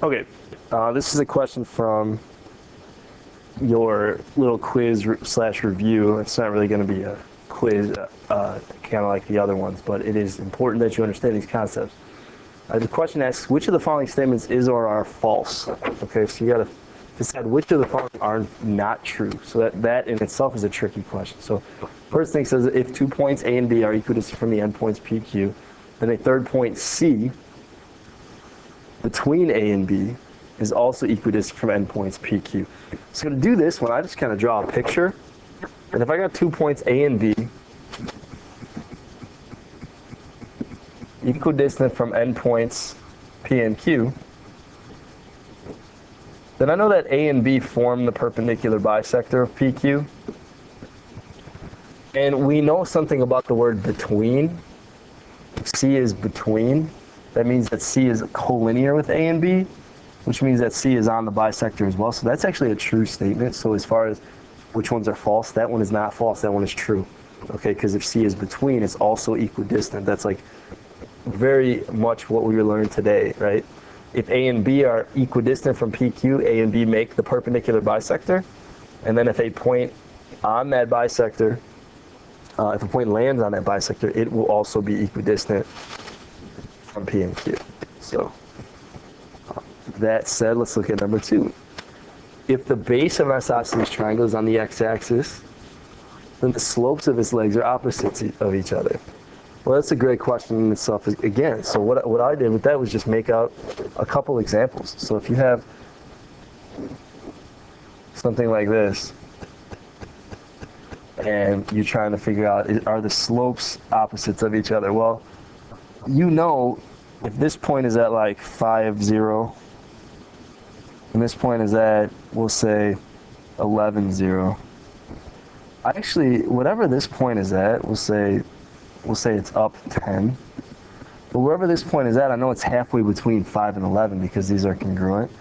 Okay, this is a question from your little quiz slash review. It's not really going to be a quiz, kind of like the other ones, but it is important that you understand these concepts. The question asks, which of the following statements is or are false? Okay, so you got to decide which of the following are not true. So that in itself is a tricky question. So first thing says, if 2 points A and B are equidistant from the endpoints P, Q, then a third point C between A and B is also equidistant from endpoints P, Q. So to do this one, I just kind of draw a picture. And if I got 2 points A and B equidistant from endpoints P and Q, then I know that A and B form the perpendicular bisector of PQ. And we know something about the word between. C is between. That means that C is collinear with A and B, which means that C is on the bisector as well. So that's actually a true statement. So as far as which ones are false, that one is not false, that one is true. Okay, because if C is between, it's also equidistant. That's like very much what we learned today, right? If A and B are equidistant from PQ, A and B make the perpendicular bisector. And then if a point on that bisector, if a point lands on that bisector, it will also be equidistant from P and Q. So that said, let's look at number 2. If the base of an isosceles triangle is on the x-axis, then the slopes of its legs are opposites of each other. Well, that's a great question in itself again. So what I did with that was just make out a couple examples. So if you have something like this, and you're trying to figure out, are the slopes opposites of each other? Well, you know, if this point is at like 5, 0, and this point is at, we'll say, 11, 0. Actually, whatever this point is at, we'll say it's up 10. But wherever this point is at, I know it's halfway between 5 and 11 because these are congruent.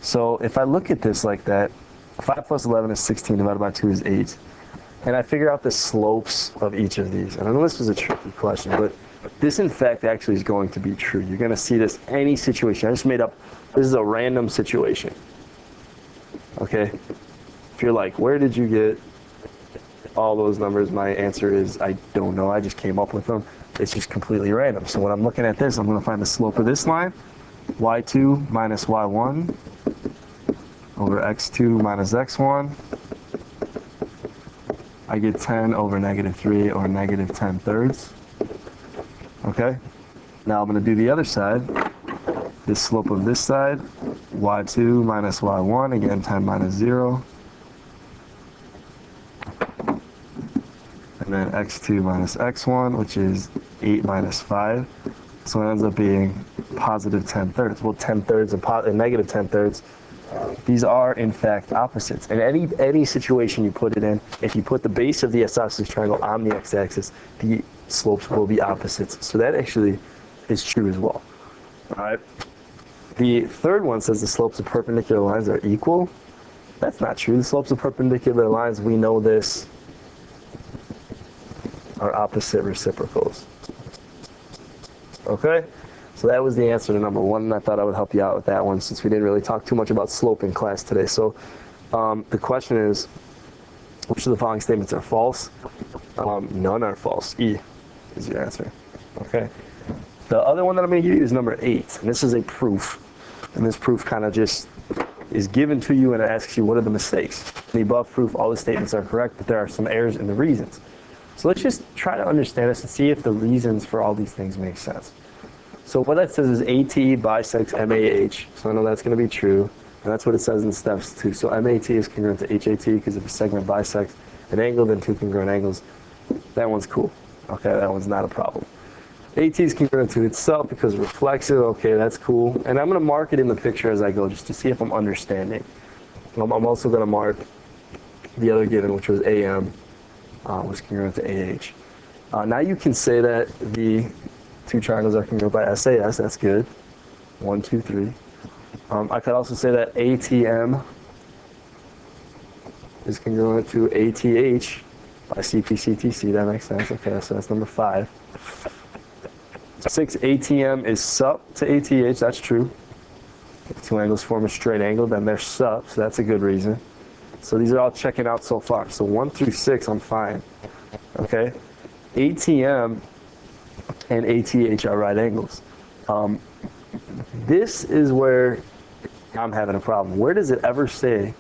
So if I look at this like that, 5 plus 11 is 16, divided by 2 is 8. And I figure out the slopes of each of these. And I know this was a tricky question, but this in fact actually is going to be true. You're going to see this any situation. I just made up, this is a random situation. Okay? If you're like, where did you get all those numbers? My answer is, I don't know. I just came up with them. It's just completely random. So when I'm looking at this, I'm going to find the slope of this line, y2 minus y1 over x2 minus x1. I get 10 over negative 3, or negative 10 thirds. Okay? Now I'm going to do the other side. The slope of this side, y2 minus y1, again 10 minus 0. And then x2 minus x1, which is 8 minus 5. So it ends up being positive 10 thirds. Well, 10 thirds and negative 10 thirds, these are in fact opposites. In any situation you put it in, if you put the base of the isosceles triangle on the x-axis, the slopes will be opposites. So that actually is true as well. All right. The third one says the slopes of perpendicular lines are equal. That's not true. The slopes of perpendicular lines, we know this, are opposite reciprocals. Okay? So that was the answer to number 1, and I thought I would help you out with that one since we didn't really talk too much about slope in class today. So the question is, which of the following statements are false? None are false. E is your answer. Okay? The other one that I'm going to give you is number 8, and this is a proof. And this proof kind of just is given to you and it asks you, what are the mistakes? In the above proof, all the statements are correct, but there are some errors in the reasons. So let's just try to understand this and see if the reasons for all these things make sense. So what that says is AT bisects MAH. So I know that's going to be true. And that's what it says in steps 2. So MAT is congruent to HAT because if a segment bisects an angle, then 2 congruent angles. That one's cool. Okay, that one's not a problem. AT is congruent to itself because it reflects it. Okay, that's cool. And I'm going to mark it in the picture as I go just to see if I'm understanding. I'm also going to mark the other given, which was AM. Was congruent to AH. Now you can say that the 2 triangles are congruent by SAS. That's good. 1, 2, 3. I could also say that ATM is congruent to ATH by CPCTC. That makes sense. Okay, so that's number 5. 6, ATM is sup to ATH. That's true. If two angles form a straight angle, then they're sub, so that's a good reason. So these are all checking out so far. So 1 through 6, I'm fine. Okay? ATM and ATH are right angles. This is where I'm having a problem. Where does it ever say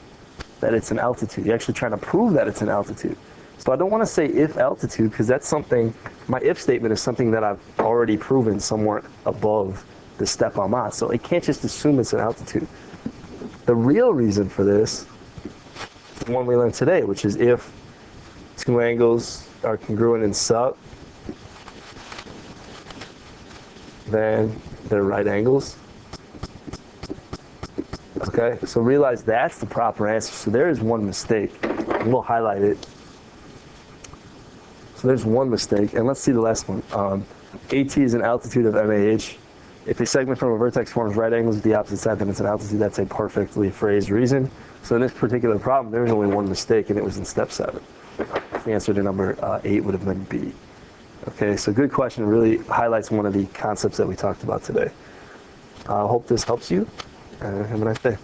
that it's an altitude? You're actually trying to prove that it's an altitude. So I don't want to say if altitude, because that's something, my if statement is something that I've already proven somewhere above the step I'm on. So it can't just assume it's an altitude. The real reason for this is the one we learned today, which is if two angles are congruent in sub, then they're right angles. Okay, so realize that's the proper answer. So there is one mistake, and we'll highlight it. So there's one mistake, and let's see the last one. AT is an altitude of MAH. If a segment from a vertex forms right angles with the opposite side, then it's an altitude. That's a perfectly phrased reason. So in this particular problem, there's only one mistake, and it was in step 7. The answer to number 8 would have been B. Okay, so good question. It really highlights one of the concepts that we talked about today. I hope this helps you. Have a nice day.